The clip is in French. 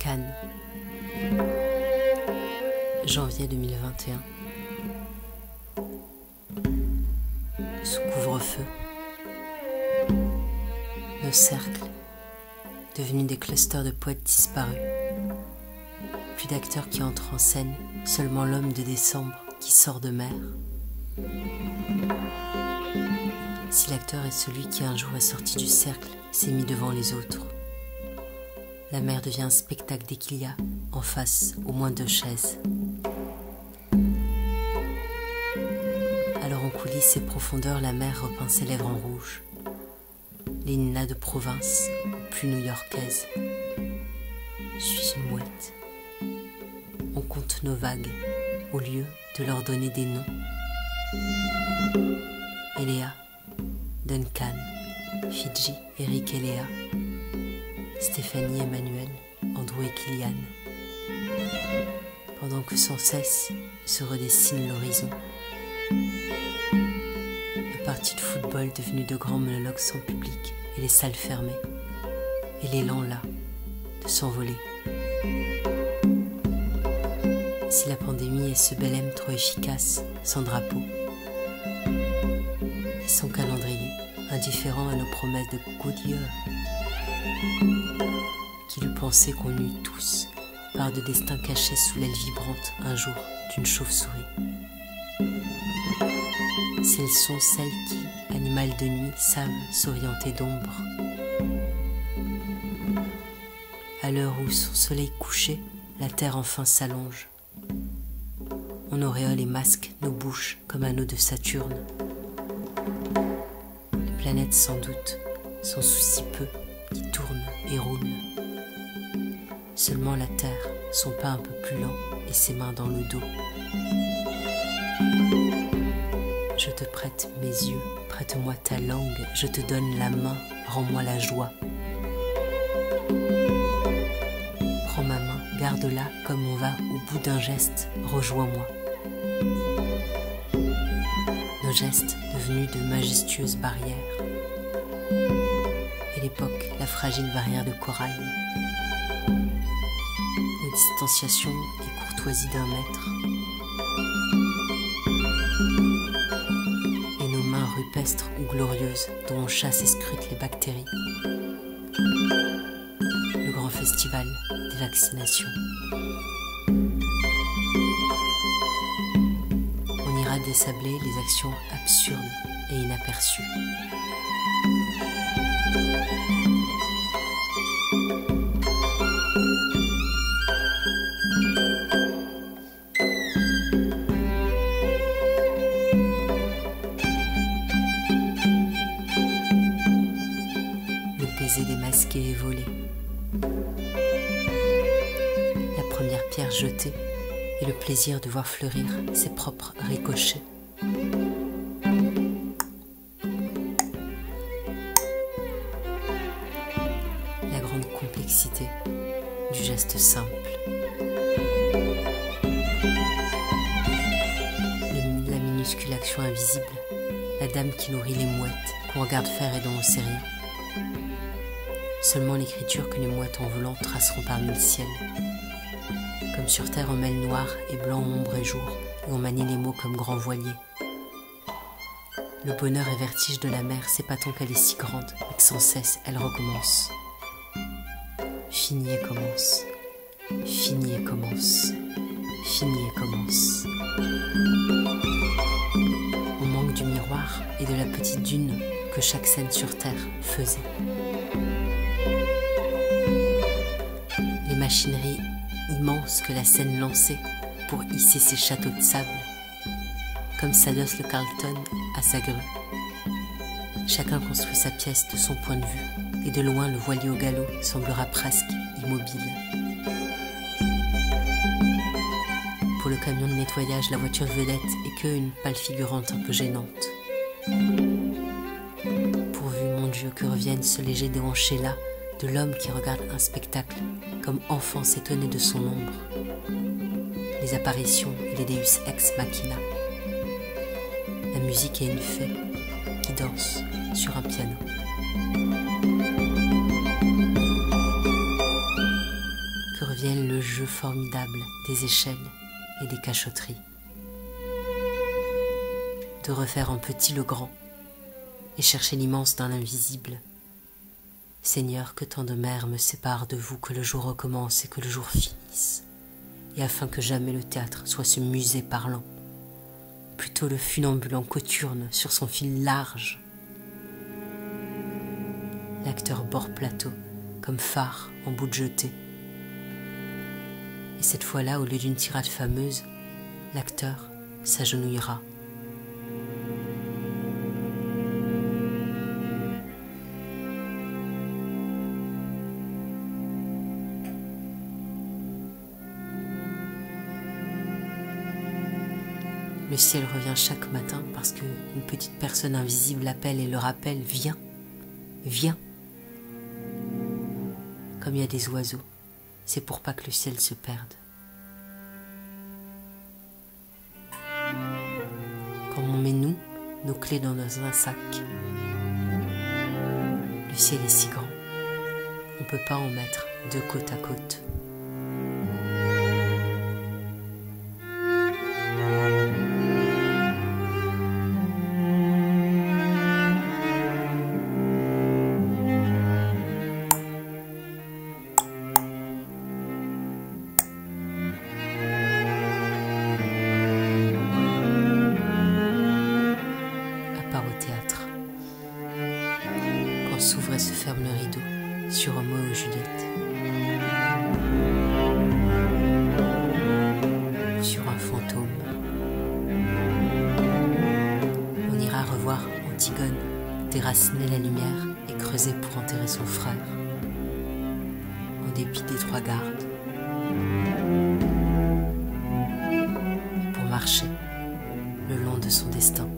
Cannes, janvier 2021. Sous couvre-feu, nos cercles, devenus des clusters de poètes disparus. Plus d'acteurs qui entrent en scène, seulement l'homme de décembre qui sort de mer. Si l'acteur est celui qui un jour est sorti du cercle, s'est mis devant les autres, la mer devient un spectacle dès qu'il y a, en face, au moins 2 chaises. Alors en coulisses et profondeurs, la mer repeint ses lèvres en rouge. Les ninas de province, plus new-yorkaises. Je suis une mouette. On compte nos vagues, au lieu de leur donner des noms. Eléa, Duncan, Fidji, Eric et Léa, Stéphanie, Emmanuel, Andrew et Kylian. Pendant que sans cesse se redessine l'horizon. Nos parties de football devenues de grands monologues sans public et les salles fermées. Et l'élan là, de s'envoler. Si la pandémie est ce bel M trop efficace, sans drapeau, et sans calendrier, indifférent à nos promesses de good year, qui lui pensait qu'on eût tous, part de destin caché sous l'aile vibrante un jour d'une chauve-souris. Si elles sont celles qui, animales de nuit, savent s'orienter d'ombre. À l'heure où son soleil couché, la terre enfin s'allonge. On auréole et masque nos bouches comme anneaux de Saturne. Les planètes sans doute, s'en soucient peu, qui tournent et roulent. Seulement la terre, son pas un peu plus lent et ses mains dans le dos. Je te prête mes yeux, prête-moi ta langue, je te donne la main, rends-moi la joie. Prends ma main, garde-la comme on va au bout d'un geste, rejoins-moi. Nos gestes devenus de majestueuses barrières. Et l'époque, la fragile barrière de corail. Nos distanciations et courtoisies d'1 mètre. Et nos mains rupestres ou glorieuses dont on chasse et scrute les bactéries. Le grand festival des vaccinations. On ira désabler les actions absurdes et inaperçues. Le baiser démasqué et volé. La première pierre jetée et le plaisir de voir fleurir ses propres ricochets. La grande complexité du geste simple. La minuscule action invisible, la dame qui nourrit les mouettes, qu'on regarde faire et dont on sait rien. Seulement l'écriture que les mouettes en volant traceront parmi le ciel. Comme sur terre on mêle noir et blanc, ombre et jour, et on manie les mots comme grand voilier. Le bonheur et vertige de la mer, c'est pas tant qu'elle est si grande, mais que sans cesse elle recommence. Fini et commence, fini et commence, fini et commence. On manque du miroir et de la petite dune que chaque scène sur terre faisait. Les machineries immenses que la scène lançait pour hisser ses châteaux de sable, comme s'adosse le Carlton à sa grue. Chacun construit sa pièce de son point de vue, et de loin le voilier au galop semblera presque immobile. Pour le camion de nettoyage, la voiture vedette est que une pâle figurante un peu gênante. Pourvu, mon Dieu, que revienne ce léger déhanché là de l'homme qui regarde un spectacle comme enfant s'étonner de son ombre. Les apparitions et les deus ex machina. La musique est une fée qui danse sur un piano. vienne le jeu formidable des échelles et des cachotteries. De refaire en petit le grand et chercher l'immense dans l'invisible. Seigneur, que tant de mers me séparent de vous, que le jour recommence et que le jour finisse, et afin que jamais le théâtre soit ce musée parlant, plutôt le funambulant coturne sur son fil large, l'acteur bord plateau comme phare en bout de jeté. Et cette fois-là, au lieu d'une tirade fameuse, l'acteur s'agenouillera. Le ciel revient chaque matin parce qu'une petite personne invisible l'appelle et le rappelle « Viens, viens !» Comme il y a des oiseaux, c'est pour pas que le ciel se perde. Quand on met nos clés dans un sac, le ciel est si grand, on ne peut pas en mettre deux côte à côte. Au théâtre, quand s'ouvre et se ferme le rideau sur Roméo et Juliette, ou sur un fantôme, on ira revoir Antigone déraciner la lumière et creuser pour enterrer son frère, en dépit des trois gardes, pour marcher le long de son destin.